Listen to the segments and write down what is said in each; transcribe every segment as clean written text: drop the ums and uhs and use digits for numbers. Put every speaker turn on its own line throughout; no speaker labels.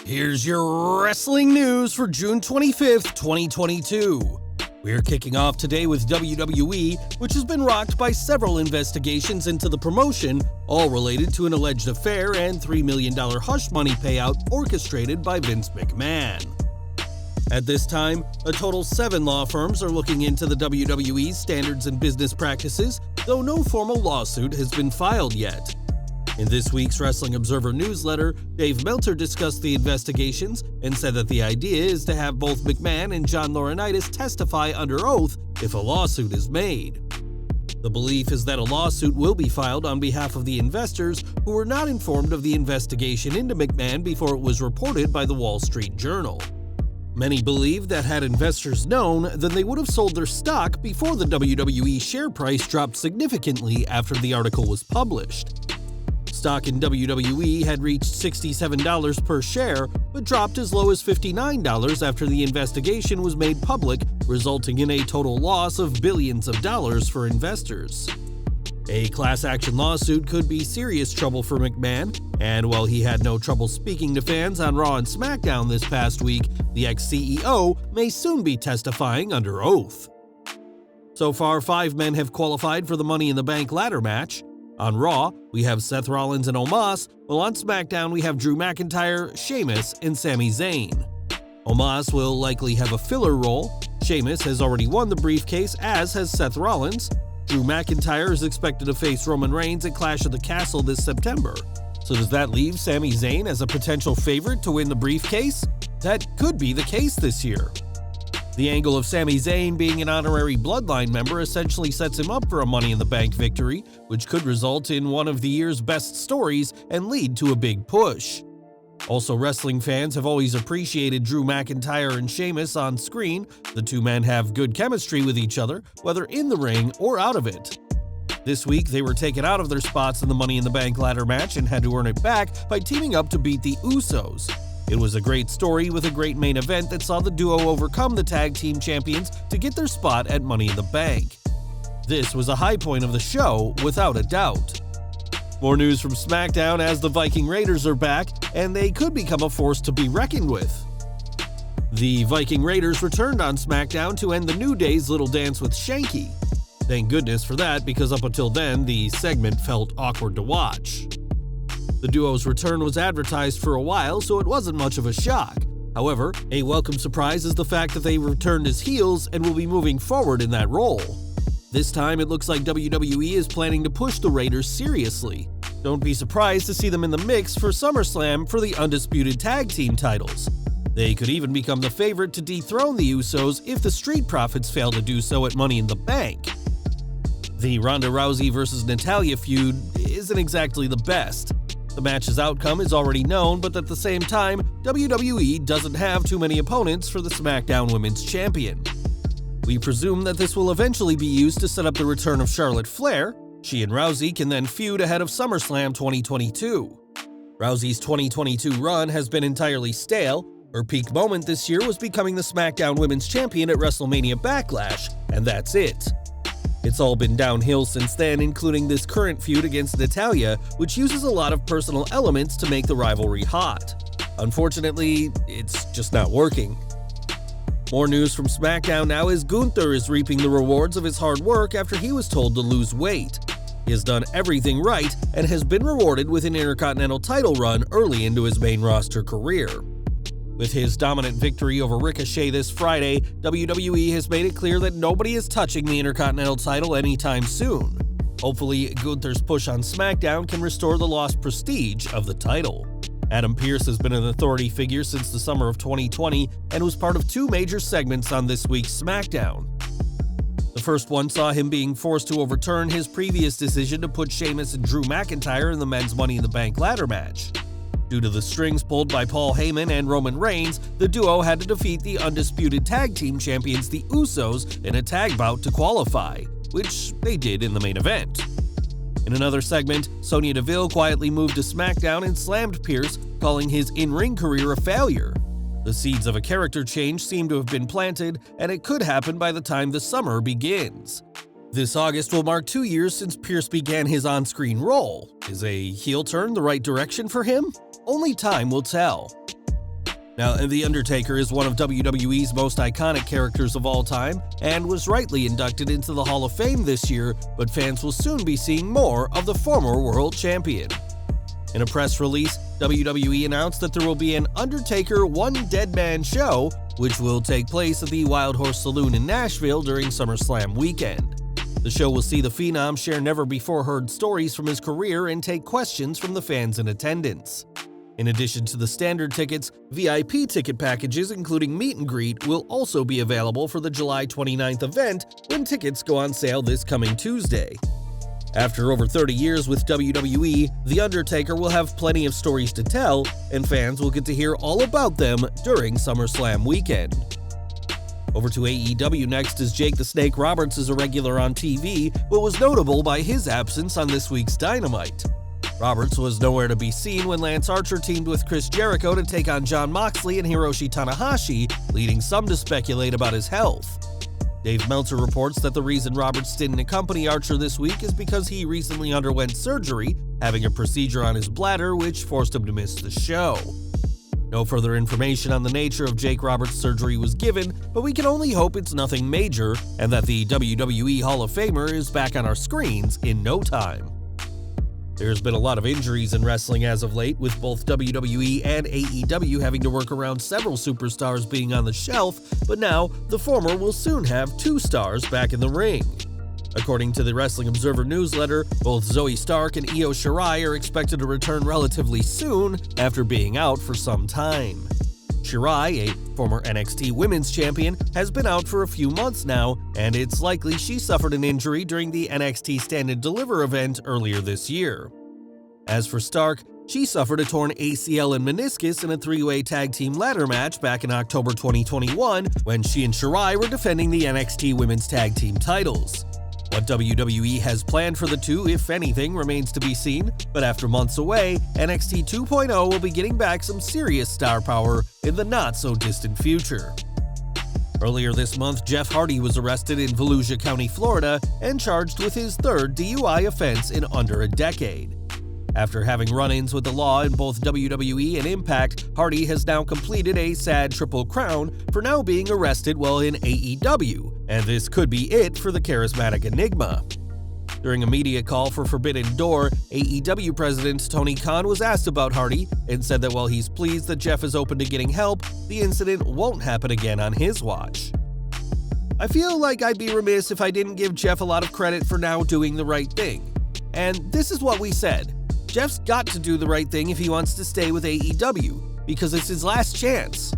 Here's your wrestling news for June 25th, 2022. We're kicking off today with WWE, which has been rocked by several investigations into the promotion, all related to an alleged affair and $3 million hush money payout orchestrated by Vince McMahon. At this time, a total 7 law firms are looking into the WWE's standards and business practices, though no formal lawsuit has been filed yet. In this week's Wrestling Observer newsletter, Dave Meltzer discussed the investigations and said that the idea is to have both McMahon and John Laurinaitis testify under oath if a lawsuit is made. The belief is that a lawsuit will be filed on behalf of the investors who were not informed of the investigation into McMahon before it was reported by the Wall Street Journal. Many believe that had investors known, then they would have sold their stock before the WWE share price dropped significantly after the article was published. Stock in WWE had reached $67 per share, but dropped as low as $59 after the investigation was made public, resulting in a total loss of billions of dollars for investors. A class action lawsuit could be serious trouble for McMahon, and while he had no trouble speaking to fans on Raw and Smackdown this past week, the ex-CEO may soon be testifying under oath. So far, 5 men have qualified for the Money in the Bank ladder match. On Raw, we have Seth Rollins and Omos, while on SmackDown we have Drew McIntyre, Sheamus, and Sami Zayn. Omos will likely have a filler role. Sheamus has already won the briefcase, as has Seth Rollins. Drew McIntyre is expected to face Roman Reigns at Clash of the Castle this September. So does that leave Sami Zayn as a potential favorite to win the briefcase? That could be the case this year. The angle of Sami Zayn being an honorary Bloodline member essentially sets him up for a Money in the Bank victory, which could result in one of the year's best stories and lead to a big push. Also, wrestling fans have always appreciated Drew McIntyre and Sheamus on screen. The two men have good chemistry with each other, whether in the ring or out of it. This week, they were taken out of their spots in the Money in the Bank ladder match and had to earn it back by teaming up to beat the Usos. It was a great story with a great main event that saw the duo overcome the tag team champions to get their spot at Money in the Bank. This was a high point of the show, without a doubt. More news from SmackDown as the Viking Raiders are back, and they could become a force to be reckoned with. The Viking Raiders returned on SmackDown to end the New Day's little dance with Shanky. Thank goodness for that, because up until then, the segment felt awkward to watch. The duo's return was advertised for a while, so it wasn't much of a shock. However, a welcome surprise is the fact that they returned as heels and will be moving forward in that role. This time, it looks like WWE is planning to push the Raiders seriously. Don't be surprised to see them in the mix for Summerslam for the undisputed tag team titles. They could even become the favorite to dethrone the Usos if the Street Profits fail to do so at Money in the Bank. The Ronda Rousey vs. Natalya feud isn't exactly the best. The match's outcome is already known, but at the same time, WWE doesn't have too many opponents for the SmackDown Women's Champion. We presume that this will eventually be used to set up the return of Charlotte Flair. She and Rousey can then feud ahead of SummerSlam 2022. Rousey's 2022 run has been entirely stale. Her peak moment this year was becoming the SmackDown Women's Champion at WrestleMania Backlash, and that's it. It's all been downhill since then, including this current feud against Natalya, which uses a lot of personal elements to make the rivalry hot. Unfortunately, it's just not working. More news from SmackDown now as Gunther is reaping the rewards of his hard work after he was told to lose weight. He has done everything right and has been rewarded with an Intercontinental title run early into his main roster career. With his dominant victory over Ricochet this Friday, WWE has made it clear that nobody is touching the Intercontinental title anytime soon. Hopefully, Gunther's push on SmackDown can restore the lost prestige of the title. Adam Pearce has been an authority figure since the summer of 2020 and was part of 2 major segments on this week's SmackDown. The first one saw him being forced to overturn his previous decision to put Sheamus and Drew McIntyre in the men's Money in the Bank ladder match. Due to the strings pulled by Paul Heyman and Roman Reigns, the duo had to defeat the undisputed tag team champions, the Usos, in a tag bout to qualify, which they did in the main event. In another segment, Sonya Deville quietly moved to SmackDown and slammed Pearce, calling his in-ring career a failure. The seeds of a character change seem to have been planted, and it could happen by the time the summer begins. This August will mark 2 years since Pearce began his on-screen role. Is a heel turn the right direction for him? Only time will tell. Now, The Undertaker is one of WWE's most iconic characters of all time and was rightly inducted into the Hall of Fame this year, but fans will soon be seeing more of the former world champion. In a press release, WWE announced that there will be an Undertaker One Dead Man show, which will take place at the Wild Horse Saloon in Nashville during Summerslam weekend. The show will see the Phenom share never-before-heard stories from his career and take questions from the fans in attendance. In addition to the standard tickets, VIP ticket packages including meet and greet will also be available for the July 29th event when tickets go on sale this coming Tuesday. After over 30 years with WWE, The Undertaker will have plenty of stories to tell, and fans will get to hear all about them during SummerSlam weekend. Over to AEW next, as Jake the Snake Roberts is a regular on TV, but was notable by his absence on this week's Dynamite. Roberts was nowhere to be seen when Lance Archer teamed with Chris Jericho to take on Jon Moxley and Hiroshi Tanahashi, leading some to speculate about his health. Dave Meltzer reports that the reason Roberts didn't accompany Archer this week is because he recently underwent surgery, having a procedure on his bladder which forced him to miss the show. No further information on the nature of Jake Roberts' surgery was given, but we can only hope it's nothing major and that the WWE Hall of Famer is back on our screens in no time. There's been a lot of injuries in wrestling as of late, with both WWE and AEW having to work around several superstars being on the shelf, but now the former will soon have 2 stars back in the ring. According to the Wrestling Observer newsletter, both Zoe Stark and Io Shirai are expected to return relatively soon after being out for some time. Shirai, a former NXT Women's Champion, has been out for a few months now, and it's likely she suffered an injury during the NXT Stand and Deliver event earlier this year. As for Stark, she suffered a torn ACL and meniscus in a 3-way tag team ladder match back in October 2021 when she and Shirai were defending the NXT Women's Tag Team titles. What WWE has planned for the two, if anything, remains to be seen, but after months away, NXT 2.0 will be getting back some serious star power in the not-so-distant future. Earlier this month, Jeff Hardy was arrested in Volusia County, Florida, and charged with his 3rd DUI offense in under a decade. After having run-ins with the law in both WWE and Impact, Hardy has now completed a sad triple crown for now being arrested while in AEW, and this could be it for the charismatic enigma. During a media call for Forbidden Door, AEW President Tony Khan was asked about Hardy and said that while he's pleased that Jeff is open to getting help, the incident won't happen again on his watch. I feel like I'd be remiss if I didn't give Jeff a lot of credit for now doing the right thing. And this is what we said. Jeff's got to do the right thing if he wants to stay with AEW, because it's his last chance.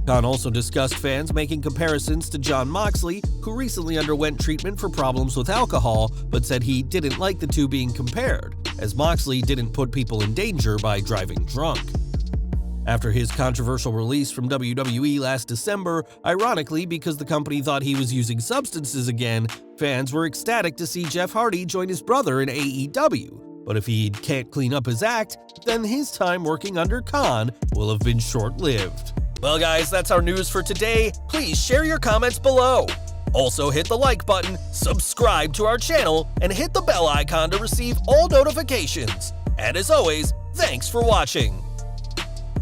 Khan also discussed fans making comparisons to Jon Moxley, who recently underwent treatment for problems with alcohol, but said he didn't like the two being compared, as Moxley didn't put people in danger by driving drunk. After his controversial release from WWE last December, ironically because the company thought he was using substances again, fans were ecstatic to see Jeff Hardy join his brother in AEW. But if he can't clean up his act, then his time working under Khan will have been short-lived. Well guys, that's our news for today. Please share your comments below. Also hit the like button, subscribe to our channel, and hit the bell icon to receive all notifications. And as always, thanks for watching.